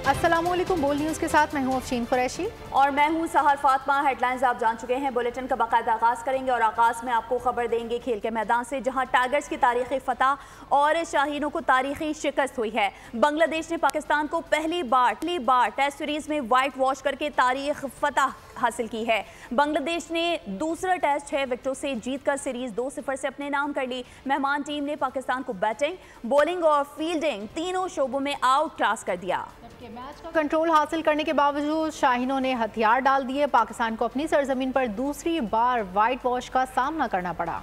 अस्सलामुअलैकुम, बोल न्यूज़ के साथ मैं हूं अफशीन कुरैशी और मैं हूं सहर फातिमा। हेडलाइंस आप जान चुके हैं। बुलेटिन का बाकायदा आगाज करेंगे और आगाज में आपको खबर देंगे खेल के मैदान से, जहां टाइगर्स की तारीखी फतह और शाहीनों को तारीखी शिकस्त हुई है। बांग्लादेश ने पाकिस्तान को पहली बार टेस्ट सीरीज में वाइट वॉश करके तारीख फतह हासिल की है। बांग्लादेश ने दूसरा टेस्ट 6 विकेटों से जीतकर सीरीज 2-0 से अपने नाम कर ली। मेहमान टीम ने पाकिस्तान को बैटिंग, बॉलिंग और फील्डिंग तीनों शोबों में आउट क्लास कर दिया। मैच का कंट्रोल हासिल करने के बावजूद शाहीनों ने हथियार डाल दिए। पाकिस्तान को अपनी सरजमीन पर दूसरी बार वाइट वॉश का सामना करना पड़ा।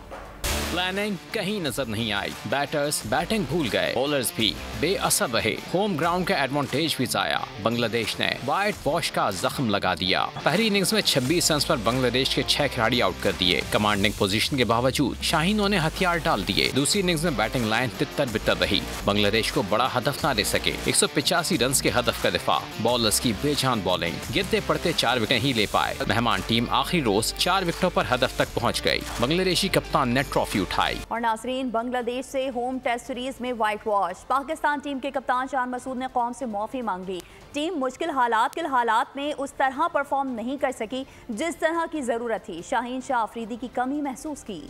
प्लानिंग कहीं नजर नहीं आई। बैटर्स बैटिंग भूल गए, बॉलर्स भी बेअसर रहे। होम ग्राउंड का एडवांटेज भी जाया। बांग्लादेश ने वाइट वॉश का जख्म लगा दिया। पहली इनिंग्स में 26 रन पर बांग्लादेश के 6 खिलाड़ी आउट कर दिए। कमांडिंग पोजीशन के बावजूद शाहीनों ने हथियार डाल दिए। दूसरी इनिंग्स में बैटिंग लाइन तितर बितर रही। बांग्लादेश को बड़ा हदफ न दे सके। 185 रन के हदफ का दिफा। बॉलर्स की बेजान बॉलिंग, गिरते पड़ते 4 विकेट ही ले पाए। मेहमान टीम आखिरी रोज 4 विकेटों पर हदफ तक पहुँच गयी। बांग्लादेशी कप्तान ने ट्रॉफी उठाई। और नाजरीन, बांग्लादेश से होम टेस्ट सीरीज में वाइट वॉश। पाकिस्तान टीम के कप्तान शान मसूद ने कौम से माफी मांग ली। टीम मुश्किल हालात में उस तरह परफॉर्म नहीं कर सकी जिस तरह की जरूरत थी। शाहीन शाह अफरीदी की कमी महसूस की।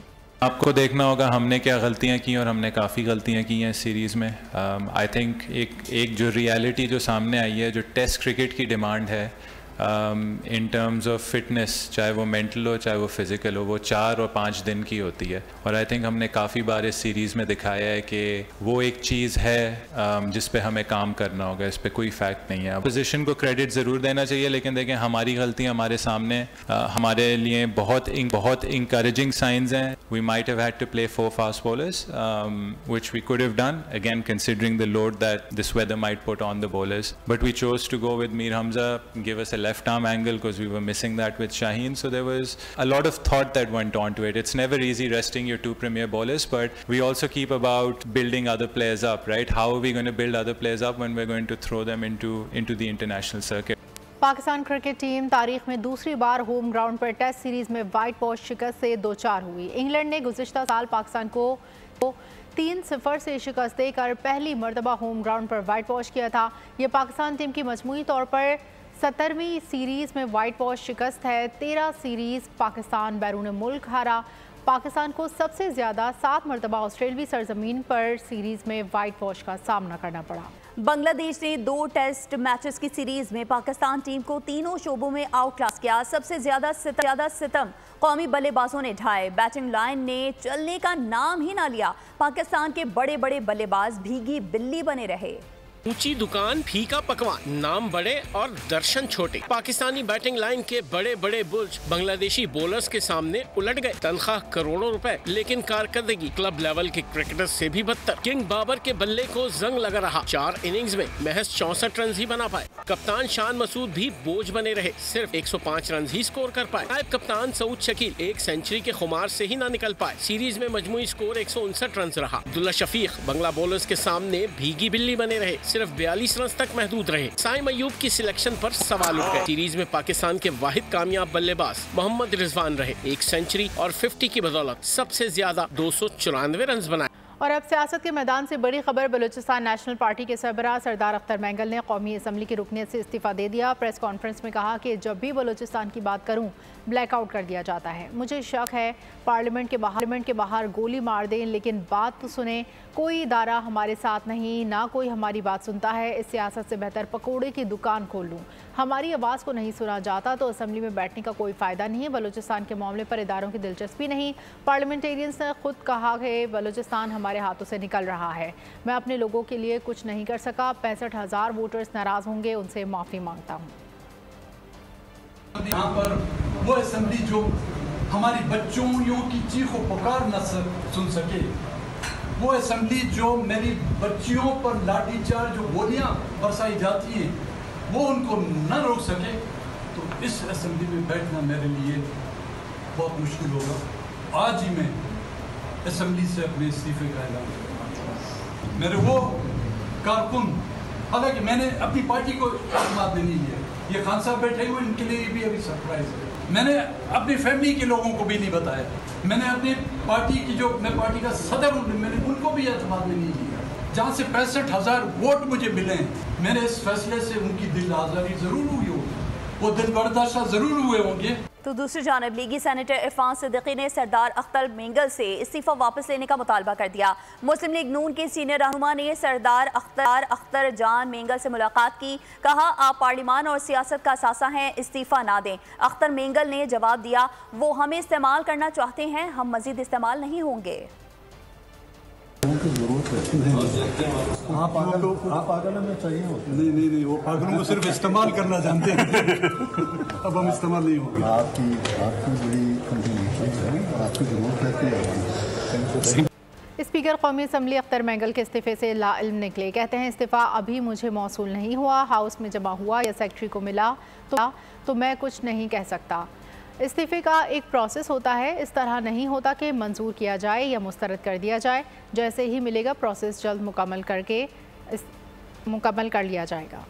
आपको देखना होगा हमने क्या गलतियां की, और हमने काफ़ी गलतियां की हैं इस सीरीज़ में। आई थिंक एक जो रियलिटी जो सामने आई है, जो टेस्ट क्रिकेट की डिमांड है इन टर्म्स ऑफ फिटनेस, चाहे वो मेंटल हो चाहे वो फिज़िकल हो, वो 4 और 5 दिन की होती है। और आई थिंक हमने काफ़ी बार इस सीरीज़ में दिखाया है कि वो एक चीज़ है जिस पे हमें काम करना होगा। इस पे कोई फैक्ट नहीं है। पोजीशन को क्रेडिट ज़रूर देना चाहिए, लेकिन देखें हमारी गलतियाँ हमारे सामने हमारे लिए बहुत इंकरेजिंग साइंस हैं। We might have had to play 4 fast bowlers which we could have done, again considering the load that this weather might put on the bowlers, but we chose to go with Mir Hamza, give us a left arm angle because we were missing that with Shaheen. So there was a lot of thought that went on to it. It's never easy resting your 2 premier bowlers, but we also keep about building other players up, right? How are we going to build other players up when we're going to throw them into the international circuit? Pakistan cricket team तारीख में दूसरी बार home ground पर test series में white wash शिकस्त से 2-4 हुई। England ने गुज़िश्ता साल पाकिस्तान को 3-0 से शिकस्त देकर पहली मरतबा होम ग्राउंड पर वाइट वॉश किया था। ये पाकिस्तान टीम की मजमूई तौर पर 17वीं सीरीज़ में वाइट वॉश शिकस्त है। 13 सीरीज़ पाकिस्तान बैरून मुल्क हारा। पाकिस्तान को सबसे ज़्यादा 7 मरतबा ऑस्ट्रेलवी सरजमीन पर सीरीज़ में वाइट वॉश का सामना करना पड़ा। बांग्लादेश ने 2 टेस्ट मैचेस की सीरीज में पाकिस्तान टीम को तीनों शोबों में आउट क्लास किया। सबसे ज्यादा सितम कौमी बल्लेबाजों ने ढाए। बैटिंग लाइन ने चलने का नाम ही ना लिया। पाकिस्तान के बड़े बड़े बल्लेबाज भीगी बिल्ली बने रहे। ऊंची दुकान, फीका पकवान, नाम बड़े और दर्शन छोटे। पाकिस्तानी बैटिंग लाइन के बड़े बड़े बुर्ज बांग्लादेशी बॉलर्स के सामने उलट गए। तनख्वाह करोड़ों रुपए, लेकिन कारकर्दगी क्लब लेवल के क्रिकेटर्स से भी बदतर। किंग बाबर के बल्ले को जंग लगा रहा। 4 इनिंग्स में महज 64 रन ही बना पाए। कप्तान शान मसूद भी बोझ बने रहे, सिर्फ 105 रन ही स्कोर कर पाए। नायब कप्तान सऊद शकील 1 सेंचुरी के खुमार से ही ना निकल पाए। सीरीज में मजमूई स्कोर 159 रन रहा। अब्दुल्ला शफीक बांग्ला बॉलर्स के सामने भीगी बिल्ली बने रहे, सिर्फ 42 रन तक महदूद रहे। साइम अयूब की सिलेक्शन पर सवाल उठ गए। सीरीज में पाकिस्तान के वाहिद कामयाब बल्लेबाज मोहम्मद रिजवान रहे। 1 सेंचुरी और 50 की बदौलत सबसे ज्यादा 294 रन बनाए। और अब सियासत के मैदान से बड़ी खबर। बलूचिस्तान नेशनल पार्टी के सरबराह सरदार अख्तर मैंगल ने कौमी असम्बली की रुकनियत से इस्तीफा दे दिया। प्रेस कॉन्फ्रेंस में कहा कि जब भी बलूचिस्तान की बात करूं ब्लैकआउट कर दिया जाता है। मुझे शक है पार्लियामेंट के बाहर गोली मार दें, लेकिन बात तो सुने। कोई इदारा हमारे साथ नहीं, ना कोई हमारी बात सुनता है। इस सियासत से बेहतर पकोड़े की दुकान खोल लूँ। हमारी आवाज़ को नहीं सुना जाता तो असम्बली में बैठने का कोई फ़ायदा नहीं है। बलूचिस्तान के मामले पर इदारों की दिलचस्पी नहीं। पार्लियामेंटेरियंस ने खुद कहा कि बलूचिस्तान हमारे हाथों से निकल रहा है। मैं अपने लोगों के लिए कुछ नहीं कर सका। 65,000 वोटर्स नाराज़ होंगे, उनसे माफ़ी मांगता हूँ। यहाँ पर वो असेंबली जो हमारी बच्चों की चीखों पुकार न सुन सके, वो असेंबली जो मेरी बच्चियों पर लाठीचार्ज जो गोलियां बरसाई जाती हैं वो उनको न रोक सके, तो इस असेंबली में बैठना मेरे लिए बहुत मुश्किल होगा। आज ही मैं असेंबली से अपने इस्तीफे का ऐलान करता। मेरे वो कारकुन, हालांकि मैंने अपनी पार्टी को एतमाद में नहीं लिया, ये खान साहब बैठे हुए इनके लिए भी अभी सरप्राइज है। मैंने अपनी फैमिली के लोगों को भी नहीं बताया। मैंने अपनी पार्टी की जो मैं पार्टी का सदर हूँ, मैंने उनको भी एतमाद में नहीं लिया। जहाँ से 65,000 वोट मुझे मिले हैं। मैंने इस फैसले से उनकी दिल आज़ारी ज़रूर हुई होगी, वो दिल बर्दाश्त ज़रूर हुए होंगे। तो दूसरी जानब लीगी सेनेटर इरफान सिद्दीकी ने सरदार अख्तर मेंगल से इस्तीफा वापस लेने का मुतालबा कर दिया। मुस्लिम लीग नून के सीनियर रहनुमा ने सरदार अख्तर जान मेंगल से मुलाकात की। कहा, आप पार्लिमान और सियासत का असासा हैं, इस्तीफा ना दें। अख्तर मेंगल ने जवाब दिया, वो हमें इस्तेमाल करना चाहते हैं, हम मजीद इस्तेमाल नहीं होंगे। आप पागल हमें चाहिए होते नहीं, वो पागलों को सिर्फ इस्तेमाल करना जानते हैं। अब हम इस्तेमाल नहीं होंगे। आपकी बड़ी कंट्रीब्यूशन है, आपकी जरूरत है। स्पीकर कौमी असम्बली अख्तर मेंगल के इस्तीफे से लाइल्म निकले। कहते हैं, इस्तीफ़ा अभी मुझे मौसूल नहीं हुआ, हाउस में जमा हुआ या सेक्रेटरी को मिला तो मैं कुछ नहीं कह सकता। इस्तीफ़े का एक प्रोसेस होता है, इस तरह नहीं होता कि मंजूर किया जाए या मुस्तरद कर दिया जाए। जैसे ही मिलेगा प्रोसेस जल्द मुकम्मल कर लिया जाएगा।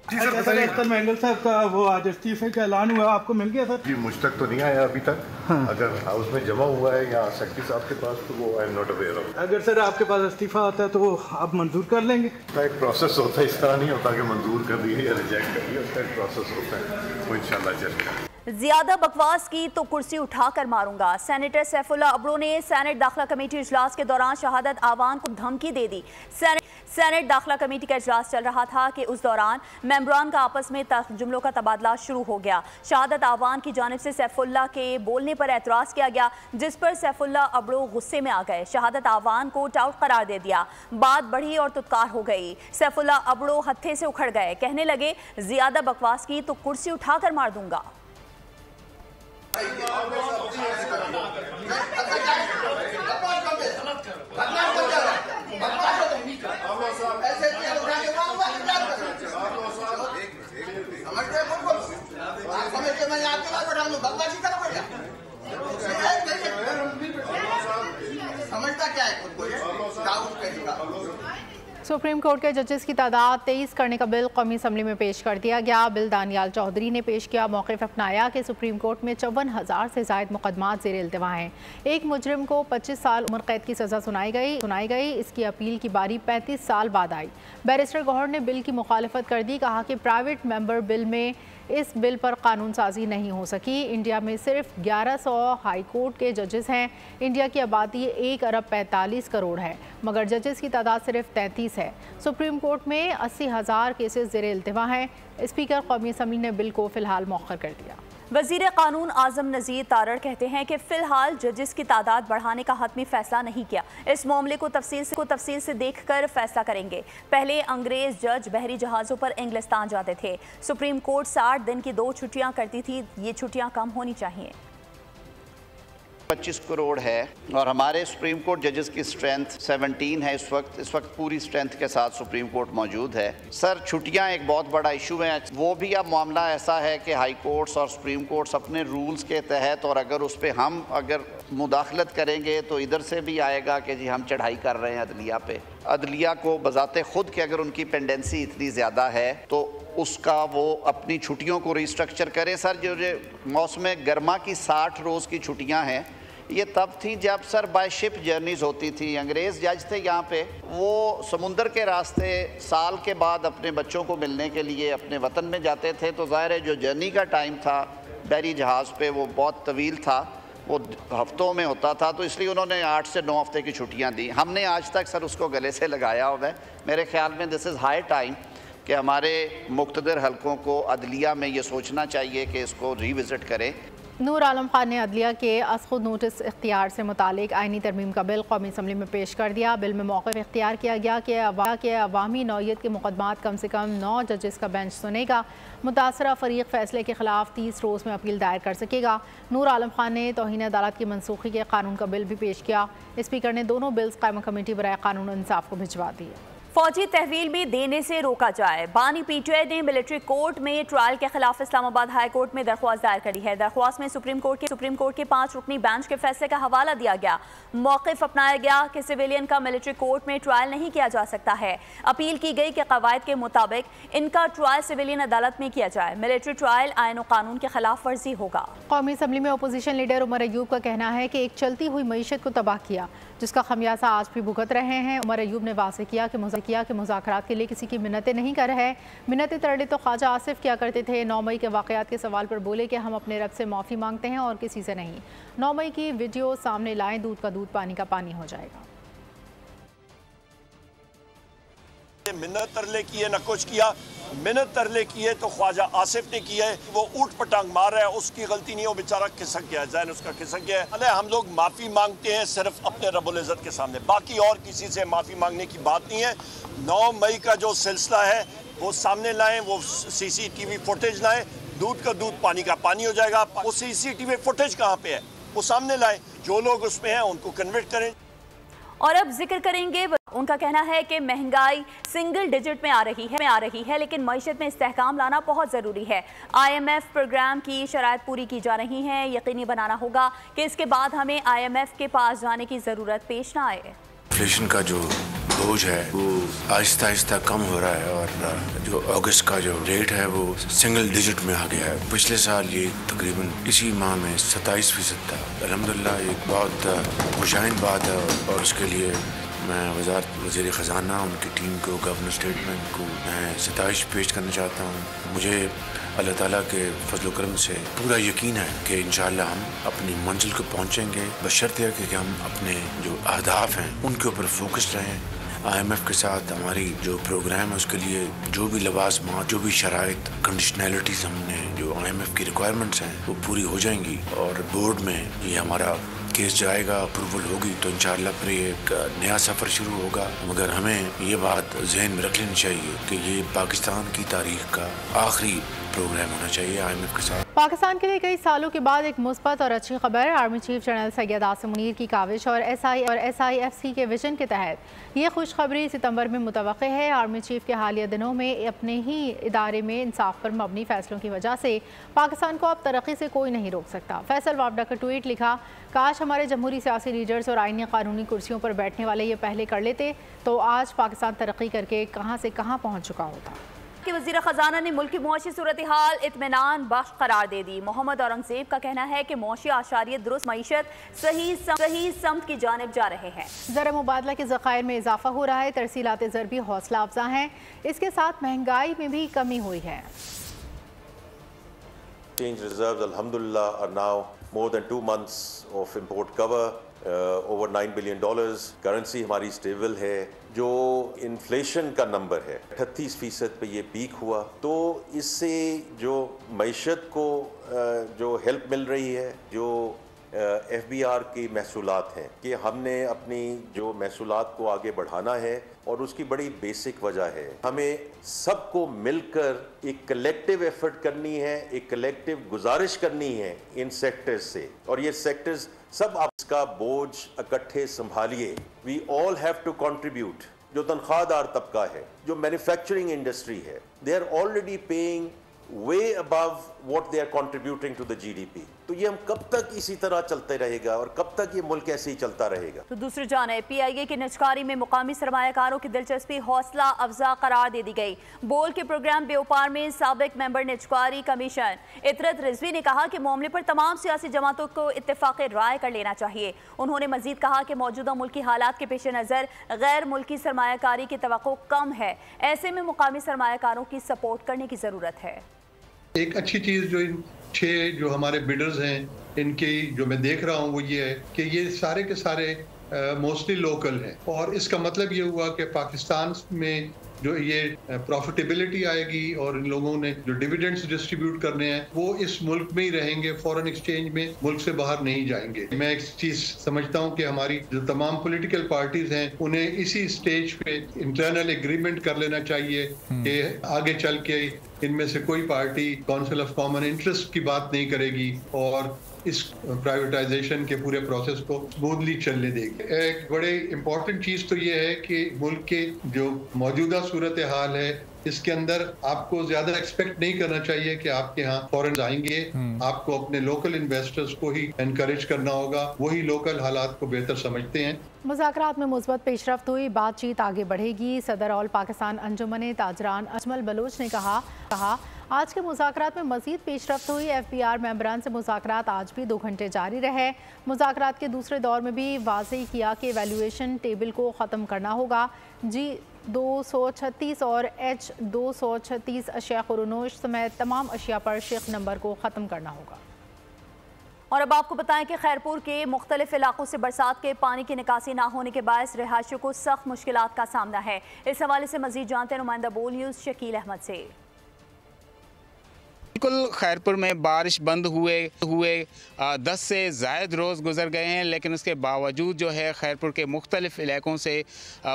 जी सर, बताइए। अख्तर मेंगल साहब का वो आज इस्तीफे का ऐलान हुआ, आपको मिल गया सर? जी, मुझ तक तो नहीं आया अभी तक। हाँ। अगर हाउस में जमा हुआ है या सेक्रेटरी साहब के पास तो वो I am not aware of. अगर सर आपके पास इस्तीफा आता है तो वो आप मंजूर कर लेंगे? उसका एक प्रोसेस होता है, इस तरह नहीं होता कि मंजूर कर दिए या रिजेक्ट कर दिया, उसका एक प्रोसेस होता है, वो इंशाल्लाह चलेगा। ज्यादा बकवास की तो कुर्सी उठाकर मारूंगा। सेनेटर सैफुल्लाह अब्रो ने सेनेट दाखिला कमेटी इजलास के दौरान शहादत आवान को धमकी दे दी। सेनेट दाखिला कमेटी का इजलास चल रहा था कि उस दौरान मेंबरान का आपस में जुमलों का तबादला शुरू हो गया। शहादत आवान की जानिब से सैफुल्लाह के बोलने पर एतराज़ किया गया, जिस पर सैफुल्लाह अब्रो गुस्से में आ गए। शहादत आवान को टाउट करार दे दिया। बात बढ़ी और तुत्कार हो गई। सैफुल्लाह अब्रो हत्थे से उखड़ गए, कहने लगे, ज्यादा बकवास की तो कुर्सी उठाकर मार दूंगा। सुप्रीम कोर्ट के जजेस की तादाद 23 करने का बिल कौमी असम्बली में पेश कर दिया गया। बिल दानियाल चौधरी ने पेश किया। मौक़िफ़ अपनाया कि सुप्रीम कोर्ट में 54,000 से ज़ायद मुकदमात ज़ेर इल्तिवा हैं। एक मुजरिम को 25 साल उम्र कैद की सज़ा सुनाई गई। इसकी अपील की बारी 35 साल बाद आई। बैरिस्टर गौहर ने बिल की मुखालफत कर दी। कहा कि प्राइवेट मेंबर बिल में इस बिल पर कानून साजी नहीं हो सकी। इंडिया में सिर्फ 1100 हाई कोर्ट के जजेस हैं। इंडिया की आबादी 1 अरब 45 करोड़ है, मगर जजेस की तादाद सिर्फ 33 है। सुप्रीम कोर्ट में 80,000 केसेस ज़ेर इल्तिवा हैं। स्पीकर कौमी असम्बली ने बिल को फ़िलहाल मौखर कर दिया। वज़ीर कानून आज़म नज़ीर तारड़ कहते हैं कि फ़िलहाल जजेस की तादाद बढ़ाने का हतमी फ़ैसला नहीं किया। इस मामले को तफसील से देखकर फ़ैसला करेंगे। पहले अंग्रेज़ जज बहरी जहाज़ों पर इंग्लिस्तान जाते थे। सुप्रीम कोर्ट 60 दिन की 2 छुट्टियाँ करती थी, ये छुट्टियाँ कम होनी चाहिए। 25 करोड़ है और हमारे सुप्रीम कोर्ट जजेस की स्ट्रेंथ 17 है। इस वक्त पूरी स्ट्रेंथ के साथ सुप्रीम कोर्ट मौजूद है। सर, छुट्टियां एक बहुत बड़ा इशू है। वो भी अब मामला ऐसा है कि हाई कोर्ट्स और सुप्रीम कोर्ट्स अपने रूल्स के तहत, और अगर उस पर हम अगर मुदाखलत करेंगे तो इधर से भी आएगा कि जी हम चढ़ाई कर रहे हैं अदलिया पे। अदलिया को बजाते खुद कि अगर उनकी पेंडेंसी इतनी ज़्यादा है तो उसका वो अपनी छुट्टियों को रिस्ट्रक्चर करे। सर, जो मौसम गर्मा की 60 रोज़ की छुट्टियाँ हैं, ये तब थी जब सर बाय शिप जर्नीज़ होती थी। अंग्रेज़ जज थे यहाँ पे, वो समुंदर के रास्ते साल के बाद अपने बच्चों को मिलने के लिए अपने वतन में जाते थे। तो ज़ाहिर है जो जर्नी का टाइम था बहरी जहाज़ पे वो बहुत तवील था, वो हफ्तों में होता था। तो इसलिए उन्होंने 8 से 9 हफ्ते की छुट्टियाँ दी। हमने आज तक सर उसको गले से लगाया हुआ है। मेरे ख्याल में दिस इज़ हाई टाइम कि हमारे मुख्तदर हलकों को अदलिया में ये सोचना चाहिए कि इसको रिविज़िट करें। नूर आलम खान ने अदलिया के अज़-खुद नोटिस इख्तियार से मुतालिक आइनी तरमीम का बिल कौमी असम्बली में पेश कर दिया। बिल में मौक़िफ़ इख्तियार किया गया कि अवामी नौइयत के मुकदमात कम से कम 9 जजेस का बेंच सुनेगा। मुतासरा फ़रीक फ़ैसले के ख़िलाफ़ 30 रोज़ में अपील दायर कर सकेगा। नूर आलम खान ने तौहीन अदालत की मनसूखी के कानून का बिल भी पेश किया। स्पीकर ने दोनों बिल्स कायमा कमेटी बराए कानून इंसाफ को भिजवा दिए। फौजी तहवील भी देने से रोका जाए। बानी पीटीआई ने मिलिट्री कोर्ट में ट्रायल के खिलाफ इस्लामाबाद हाई कोर्ट में दरख्वास्त दायर करी है। दरख्वास्त में सुप्रीम कोर्ट के 5 रुकनी बेंच के फैसले का हवाला दिया गया। मौक़िफ़ अपनाया गया कि सिविलियन का मिलिट्री कोर्ट में ट्रायल नहीं किया जा सकता है। अपील की गई कि कवायद के मुताबिक इनका ट्रायल सिविलियन अदालत में किया जाए। मिलिट्री ट्रायल आईन और कानून के खिलाफ वर्जी होगा। कौमी असम्बली में अपोजिशन लीडर उमर अयूब का कहना है कि एक चलती हुई मईशत को तबाह किया, जिसका खमियाजा आज भी भुगत रहे हैं। उमर अयूब ने वाज़ेह किया कि मुज़ाकरात के लिए किसी की मिन्नतें नहीं कर रहे। मिन्नतें तरले तो ख्वाजा आसिफ किया करते थे। 9 मई के वाक़यात के सवाल पर बोले कि हम अपने रब से माफ़ी मांगते हैं और किसी से नहीं। 9 मई की वीडियो सामने लाएं, दूध का दूध पानी का पानी हो जाएगा। मिन्नत तरले किए न कुछ किया, मिन्नत तरले किए तो ख्वाजा आसिफ ने किया है। वो ऊट पटांग मार रहा है, उसकी गलती नहीं है, वो बेचारा खिसक गया है, जहन उसका खिसक गया है। अरे हम लोग माफ़ी मांगते हैं सिर्फ अपने रब्बुल इज़्ज़त के सामने, बाकी और किसी से माफ़ी मांगने की बात नहीं है। 9 मई का जो सिलसिला है वो सामने लाएं, वो CCTV फुटेज लाएं, दूध का दूध पानी का पानी हो जाएगा। वो CCTV फुटेज कहाँ पे है वो सामने लाएं, जो लोग उसमें हैं उनको कन्विक्ट करें। और अब जिक्र करेंगे, उनका कहना है कि महंगाई सिंगल डिजिट में आ रही है, लेकिन मईशत में इस्तेहकाम लाना बहुत ज़रूरी है। IMF प्रोग्राम की शराइत पूरी की जा रही हैं। यकीनी बनाना होगा कि इसके बाद हमें IMF के पास जाने की ज़रूरत पेश ना आए। इन्फ्लेशन का जो बोझ है वो आहिस्ता आहिस्ता कम हो रहा है और जो अगस्त का जो रेट है वो सिंगल डिजिट में आ गया है। पिछले साल ये तकरीबन इसी माह में 27% था। अल्हम्दुलिल्लाह एक बहुत खुशाइन बात है और उसके लिए मैं वज़ीर ख़जाना, उनकी टीम को, गवर्नर स्टेटमेंट को मैं सिताइश पेश करना चाहता हूँ। मुझे अल्लाह ताला के फजल करम से पूरा यकीन है कि इंशाअल्लाह हम अपनी मंजिल को पहुँचेंगे, बशर्ते कि हम अपने जो अहदाफ हैं उनके ऊपर फोकस रहें। IMF के साथ हमारी जो प्रोग्राम है उसके लिए जो भी लवाज़मात, जो भी शराइत, कंडीशनैलिटीज़ हमने जो IMF की रिक्वायरमेंट्स हैं वो पूरी हो जाएंगी और बोर्ड में ये हमारा केस जाएगा, अप्रूवल होगी तो इंशाअल्लाह फिर एक नया सफ़र शुरू होगा। मगर हमें ये बात जहन में रख लेनी चाहिए कि ये पाकिस्तान की तारीख का आखिरी प्रोग्राम होना चाहिए IMF के साथ। पाकिस्तान के लिए कई सालों के बाद एक मुस्बत और अच्छी खबर। Army chief general Syed Asim Munir की काविश और SIFC के विजन के तहत ये खुशखबरी सितंबर में मुतवक्के है। आर्मी चीफ के हालिया दिनों में अपने ही इदारे में इंसाफ पर मबनी फैसलों की वजह से पाकिस्तान को अब तरक्की से कोई नहीं रोक सकता। फैसल वापडा का ट्वीट लिखा, काश हमारे जमहूरी सियासी लीडर्स और आईनी कानूनी कुर्सियों पर बैठने वाले ये पहले कर लेते तो आज पाकिस्तान तरक्की करके कहाँ से कहाँ पहुँच चुका होता। वज़ीर ख़जाना ने मुल्क की मुआशी सूरत हाल इत्मीनान बख्श करार दे दी। मोहम्मद औरंगज़ेब का कहना है कि मुआशी आशारियत दुरुस्त मईशत सही समत की जानिब जा रहे हैं। ज़र मुबादला के ज़खायर में इजाफा हो रहा है। तरसीलात ज़र भी हौसला अफजा हैं। इसके साथ महंगाई में भी कमी हुई है। Exchange reserves, alhamdulillah, are now more than 2 months of import cover, over $9 billion. Currency हमारी स्टेबल है। जो इन्फ्लेशन का नंबर है 38% पे ये पीक हुआ, तो इससे जो मईशत को जो हेल्प मिल रही है, जो FBR की महसूलात हैं कि हमने अपनी जो महसूलात को आगे बढ़ाना है और उसकी बड़ी बेसिक वजह है हमें सबको मिलकर एक कलेक्टिव एफर्ट करनी है, एक कलेक्टिव गुजारिश करनी है इन सेक्टर्स से, और ये सेक्टर्स सब आप इसका बोझ इकट्ठे संभालिए। We all have to contribute. जो तनख्वाहदार तबका है, जो मैन्युफैक्चरिंग इंडस्ट्री है, they are already paying way above what they are contributing to the GDP। तो ये हम कब तक इसी तरह चलते रहेगा और कब तक ये मुल्क ऐसे ही चलता रहेगा। तो दूसरी जानिब PIA की निजकारी में मुकामी सरमायाकारों की दिलचस्पी हौसला अफजा करार दे दी गई। बोल के प्रोग्राम बेउपार में साबिक मेंबर निजकारी कमीशन इतरत रिजवी ने कहा कि मामले पर तमाम सियासी जमातों को इत्तेफाक राय कर लेना चाहिए। उन्होंने मजीद कहा कि मौजूदा मुल्की हालात के पेश नज़र गैर मुल्की सरमायाकारी की तवक्को कम है। ऐसे में मुकामी सरमायाकारों की सपोर्ट करने की ज़रूरत है। एक अच्छी चीज़ जो इन 6 जो हमारे बिडर्स हैं इनकी जो मैं देख रहा हूँ वो ये है कि ये सारे के सारे मोस्टली लोकल हैं, और इसका मतलब ये हुआ कि पाकिस्तान में जो ये प्रॉफिटेबिलिटी आएगी और इन लोगों ने जो डिविडेंड्स डिस्ट्रीब्यूट करने हैं वो इस मुल्क में ही रहेंगे, फॉरेन एक्सचेंज में मुल्क से बाहर नहीं जाएंगे। मैं एक चीज़ समझता हूँ कि हमारी जो तमाम पॉलिटिकल पार्टीज हैं उन्हें इसी स्टेज पे इंटरनल एग्रीमेंट कर लेना चाहिए कि आगे चल के इनमें से कोई party council of common interest की बात नहीं करेगी और इस प्राइवेटाइजेशन के पूरे प्रोसेस को स्मूथली चलने देगी। एक बड़े इम्पोर्टेंट चीज तो ये है कि मुल्क के जो मौजूदा सूरत हाल है इसके अंदर आपको ज्यादा एक्सपेक्ट नहीं करना चाहिए कि आपके यहाँ फॉरेन आएंगे। आपको अपने लोकल इन्वेस्टर्स को ही एनकरेज करना होगा, वही लोकल हालात को बेहतर समझते हैं। मुज़ाकरात में मुस्बत पेशरफ्त हुई, बातचीत आगे बढ़ेगी। सदर ऑल पाकिस्तान अंजुमन ताजरान अजमल बलोच ने कहा आज के मुज़ाकरात में मज़ीद पेशरफ्त हुई। FPR मेंबरान से मुज़ाकरात आज भी 2 घंटे जारी रहे। मुज़ाकरात के दूसरे दौर में भी वाज़ेह किया कि वैल्यूएशन टेबल को ख़त्म करना होगा। G236 और H236 अशिया खुरनोश समेत तमाम अशिया पर शेख नंबर को ख़त्म करना होगा। और अब आपको बताएं कि खैरपुर के मुख्तलिफ इलाकों से बरसात के पानी की निकासी ना होने के बायस रिहायशियों को सख्त मुश्किलात का सामना है। इस हवाले से मजीद जानते हैं नुमाइंदा बोल न्यूज़ शकील अहमद से। बिल्कुल खैरपुर में बारिश बंद हुए 10 से ज़ायद रोज़ गुजर गए हैं, लेकिन उसके बावजूद जो है खैरपुर के मुख्तलिफ इलाकों से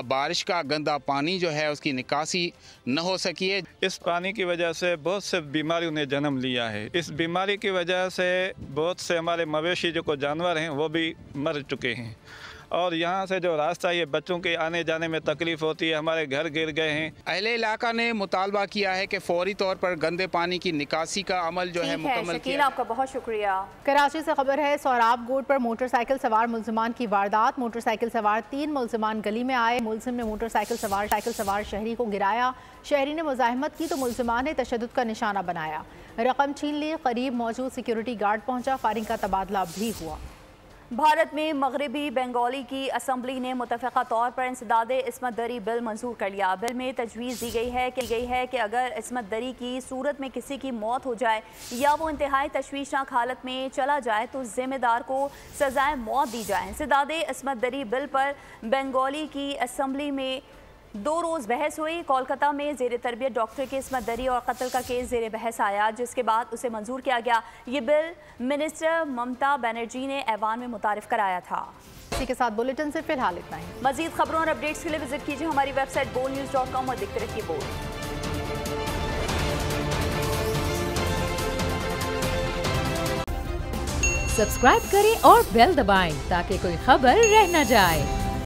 बारिश का गंदा पानी जो है उसकी निकासी न हो सकी है। इस पानी की वजह से बहुत से बीमारियों ने जन्म लिया है। इस बीमारी की वजह से बहुत से हमारे मवेशी जो को जानवर हैं वो भी मर चुके हैं और यहाँ से जो रास्ता ये बच्चों के आने जाने में तकलीफ होती है। हमारे घर गिर गए हैं। अहले इलाका ने मुतालबा किया है कि फौरी तौर पर गंदे पानी की निकासी का अमल जो है मुकम्मल किया। आपका बहुत शुक्रिया। कराची से खबर है, सोराब गोड पर मोटरसाइकिल सवार मुल्जिमान की वारदात। मोटरसाइकिल सवार 3 मुल्जिमान गली में आए। मुल्जिम ने मोटरसाइकिल सवार शहरी को गिराया। शहरी ने मुजाहिमत की तो मुल्जिमान ने तशद्दुद का निशाना बनाया, रकम छीन ली। करीब मौजूद सिक्योरिटी गार्ड पहुंचा। फायरिंग का तबादला भी हुआ। भारत में मगरबी बंगाली की असम्बली ने मुतफ़क़ा तौर पर इंसदाद इस्मत दरी बिल मंजूर कर लिया। बिल में तजवीज़ दी गई है कि अगर इस्मत दरी की सूरत में किसी की मौत हो जाए या वो इंतहाई तशवीशनाक हालत में चला जाए तो ज़िम्मेदार को सज़ाए मौत दी जाए। इंसदाद इस्मत दरी बिल पर बंगाली की असम्बली में 2 रोज़ बहस हुई। कोलकाता में ज़ेर तरबियत डॉक्टर की इस्मत दरी और कत्ल का केस ज़ेर बहस आया, जिसके बाद उसे मंजूर किया गया। ये बिल मिनिस्टर ममता बनर्जी ने ऐवान में मुतारिफ कराया था। इसी के साथ बुलेटिन से फिलहाल इतना ही। मज़ीद खबरों और अपडेट्स के लिए विजिट कीजिए हमारी वेबसाइट bolnews.com और देखते रहिए बोल। सब्सक्राइब करें और बेल दबाएं ताकि कोई खबर रह न जाए।